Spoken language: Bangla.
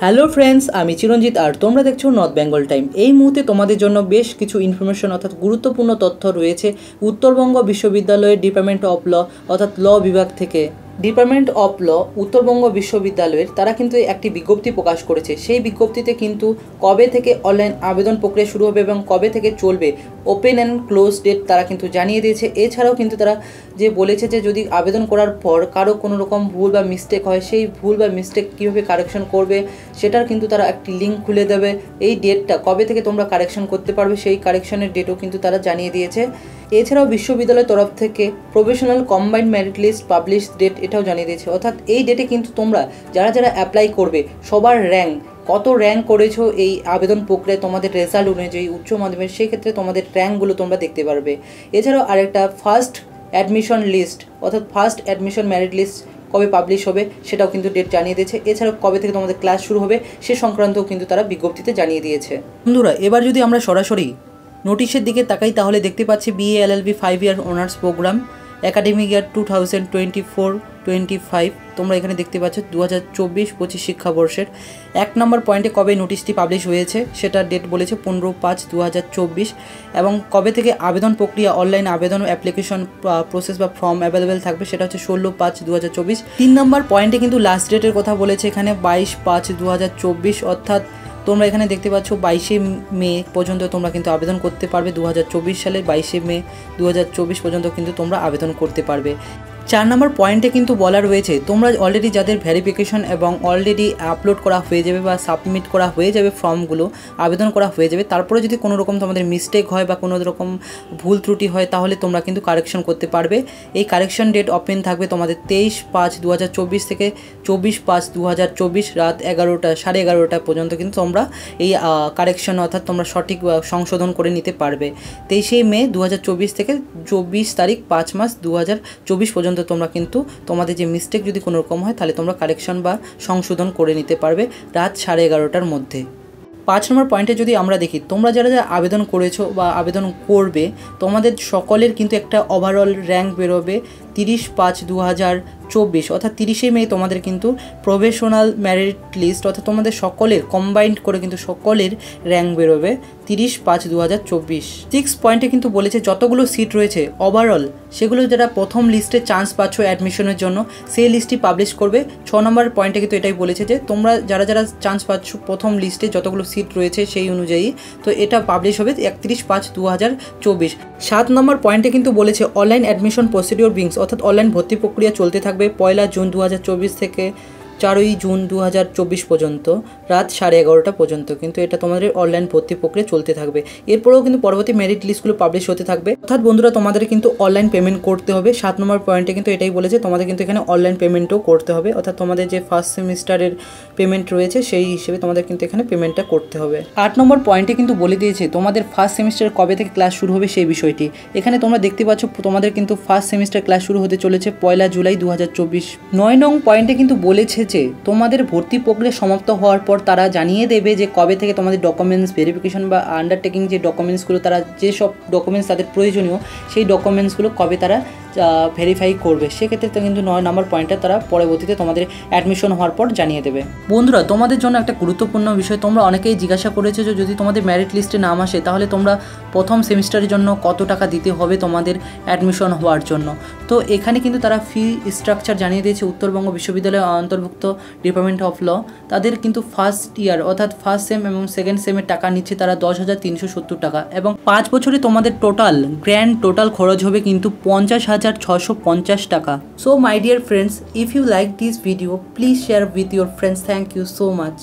হ্যালো ফ্রেন্ডস, আমি চিরঞ্জিত আর তোমরা দেখছো নর্থ বেঙ্গল টাইম। এই মুহূর্তে তোমাদের জন্য বেশ কিছু ইনফরমেশন অর্থাৎ গুরুত্বপূর্ণ তথ্য রয়েছে উত্তরবঙ্গ বিশ্ববিদ্যালয়ের ডিপার্টমেন্ট অফ ল অর্থাৎ ল বিভাগ থেকে। ডিপার্টমেন্ট অফ ল উত্তরবঙ্গ বিশ্ববিদ্যালয়ের তারা কিন্তু একটি বিজ্ঞপ্তি প্রকাশ করেছে। সেই বিজ্ঞপ্তিতে কিন্তু কবে থেকে অনলাইন আবেদন প্রক্রিয়া শুরু হবে এবং কবে থেকে চলবে ওপেন অ্যান্ড ক্লোজ ডেট তারা কিন্তু জানিয়ে দিয়েছে। এছাড়াও কিন্তু তারা যে বলেছে যে যদি আবেদন করার পর কারো কোনো রকম ভুল বা মিস্টেক হয়, সেই ভুল বা মিস্টেক কীভাবে কারেকশন করবে সেটার কিন্তু তারা একটি লিঙ্ক খুলে দেবে। এই ডেটটা কবে থেকে তোমরা কারেকশন করতে পারবে সেই কারেকশনের ডেটও কিন্তু তারা জানিয়ে দিয়েছে। এছাড়াও বিশ্ববিদ্যালয়ের তরফ থেকে professional combined merit list publish date এটাও জানিয়ে দিয়েছে। অর্থাৎ এই ডেটে কিন্তু তোমরা যারা যারা অ্যাপ্লাই করবে সবার র্যাঙ্ক কত র্যাঙ্ক করেছো এই আবেদন প্রক্রিয়ায় তোমাদের রেজাল্ট অনুযায়ী উচ্চ মাধ্যমিক, সেই ক্ষেত্রে তোমাদের র্যাঙ্কগুলো তোমরা দেখতে পারবে। এছাড়াও আরেকটা ফার্স্ট অ্যাডমিশন লিস্ট অর্থাৎ ফার্স্ট অ্যাডমিশন মেরিট লিস্ট কবে পাবলিশ হবে সেটাও কিন্তু ডেট জানিয়ে দিয়েছে। এছাড়াও কবে থেকে তোমাদের ক্লাস শুরু হবে সে সংক্রান্তও কিন্তু তারা বিজ্ঞপ্তিতে জানিয়ে দিয়েছে। বন্ধুরা, এবার যদি আমরা সরাসরি নোটিশের দিকে তাকাই তাহলে দেখতে পাচ্ছি BA LLB 5 year honours programme academic year 2024-25 তোমরা এখানে দেখতে পাচ্ছ 2024-25 শিক্ষাবর্ষের 1 নম্বর পয়েন্টে কবে নোটিশটি পাবলিশ হয়েছে সেটার ডেট বলেছে 15/5/2024 এবং কবে থেকে আবেদন প্রক্রিয়া অনলাইন আবেদন অ্যাপ্লিকেশন প্রসেস বা ফর্ম অ্যাভেলেবেল থাকবে সেটা হচ্ছে 16/5/2024। 3 নম্বর পয়েন্টে কিন্তু লাস্ট ডেটের কথা বলেছে এখানে 22/5/2024 অর্থাৎ তোমরা এখানে দেখতে পাচ্ছ 22শে মে পর্যন্ত তোমরা কিন্তু আবেদন করতে পারবে। 2024 সালের 22শে মে 2024 পর্যন্ত কিন্তু তোমরা আবেদন করতে পারবে। 4 নম্বর পয়েন্টে কিন্তু বলা রয়েছে তোমরা অলরেডি যাদের ভেরিফিকেশন এবং অলরেডি আপলোড করা হয়ে যাবে বা সাবমিট করা হয়ে যাবে ফর্মগুলো আবেদন করা হয়ে যাবে, তারপরে যদি কোনো রকম তোমাদের মিস্টেক হয় বা কোনো রকম ভুল ত্রুটি হয় তাহলে তোমরা কিন্তু কারেকশন করতে পারবে। এই কারেকশন ডেট ওপেন থাকবে তোমাদের 23/5/2024 থেকে 24/5/2024 রাত 11টা পর্যন্ত কিন্তু তোমরা এই কারেকশন অর্থাৎ তোমরা সঠিক সংশোধন করে নিতে পারবে। 23শে মে 2024 থেকে 24 তারিখ 5 মাস 2024 পর্যন্ত তোমরা কিন্তু তোমাদের যে মিস্টেক যদি কোনো রকম হয় তাহলে তোমরা কারেকশন বা সংশোধন করে নিতে পারবে রাত 11:30টার মধ্যে। 5 নম্বর পয়েন্টে যদি আমরা দেখি তোমরা যারা যারা আবেদন করেছো বা আবেদন করবে তোমাদের সকলের কিন্তু একটা ওভারঅল র্যাঙ্ক বেরোবে 30/5/2024 অর্থাৎ 30শে মে তোমাদের কিন্তু প্রফেশনাল মেরিট লিস্ট অর্থাৎ তোমাদের সকলের কম্বাইন্ড করে কিন্তু সকলের র্যাঙ্ক বেরোবে 30/5/2024। 6 পয়েন্টে কিন্তু বলেছে যতগুলো সিট রয়েছে ওভারঅল সেগুলো যারা প্রথম লিস্টে চান্স পাচ্ছ অ্যাডমিশনের জন্য সেই লিস্টটি পাবলিশ করবে। 6 নম্বর পয়েন্টে কিন্তু এটাই বলেছে যে তোমরা যারা যারা চান্স পাচ্ছ প্রথম লিস্টে যতগুলো সিট রয়েছে সেই অনুযায়ী তো এটা পাবলিশ হবে 31/5/2024। 7 নম্বর পয়েন্টে কিন্তু বলেছে অনলাইন অ্যাডমিশন প্রসিডিওর বিংস অর্থাৎ অনলাইন ভর্তি প্রক্রিয়া চলতে থাকবে 1 জুন 2024 থেকে 4 জুন 2024 পর্যন্ত রাত 11:30 পর্যন্ত কিন্তু এটা তোমাদের অনলাইন ভর্তি প্রক্রিয়া চলতে থাকবে। এরপরেও কিন্তু পরবর্তী মেরিট লিস্টগুলো পাবলিশ হতে থাকবে। অর্থাৎ বন্ধুরা তোমাদের কিন্তু অনলাইন পেমেন্ট করতে হবে। 7 নম্বর পয়েন্টে কিন্তু এটাই বলেছে তোমাদের কিন্তু এখানে অনলাইন পেমেন্টও করতে হবে অর্থাৎ তোমাদের যে ফার্স্ট সেমিস্টারের পেমেন্ট রয়েছে সেই হিসেবে তোমাদের কিন্তু এখানে পেমেন্টটা করতে হবে। 8 নম্বর পয়েন্টে কিন্তু বলে দিয়েছে তোমাদের ফার্স্ট সেমিস্টার কবে থেকে ক্লাস শুরু হবে সেই বিষয়টি। এখানে তোমরা দেখতে পাচ্ছ তোমাদের কিন্তু ফার্স্ট সেমিস্টার ক্লাস শুরু হতে চলেছে 1 জুলাই 2024। 9 নং পয়েন্টে কিন্তু বলেছে যে তোমাদের ভর্তি প্রক্রিয়া সমাপ্ত হওয়ার পর তারা জানিয়ে দেবে যে কবে থেকে তোমাদের ডকুমেন্টস ভেরিফিকেশন বা আন্ডারটেকিং যে ডকুমেন্টসগুলো তারা যেসব ডকুমেন্টস তাদের প্রয়োজনীয় সেই ডকুমেন্টসগুলো কবে তারা ভেরিফাই করবে। সেক্ষেত্রে তো কিন্তু 9 নম্বর পয়েন্টটা তারা পরবর্তীতে তোমাদের অ্যাডমিশন হওয়ার পর জানিয়ে দেবে। বন্ধুরা, তোমাদের জন্য একটা গুরুত্বপূর্ণ বিষয়, তোমরা অনেকেই জিজ্ঞাসা করেছো যে যদি তোমাদের মেরিট লিস্টে নাম আসে তাহলে তোমরা প্রথম সেমিস্টারের জন্য কত টাকা দিতে হবে তোমাদের অ্যাডমিশন হওয়ার জন্য। তো এখানে কিন্তু তারা ফি স্ট্রাকচার জানিয়ে দিয়েছে। উত্তরবঙ্গ বিশ্ববিদ্যালয়ের অন্তর্ভুক্ত ডিপার্টমেন্ট অফ ল তাদের কিন্তু ফার্স্ট ইয়ার অর্থাৎ ফার্স্ট সেম এবং সেকেন্ড সেমের টাকা নিচ্ছে তারা 10,370 টাকা এবং 5 বছরে তোমাদের গ্র্যান্ড টোটাল খরচ হবে কিন্তু 50,650 টাকা। So my dear friends, if you like this video, please share with your friends. Thank you so much.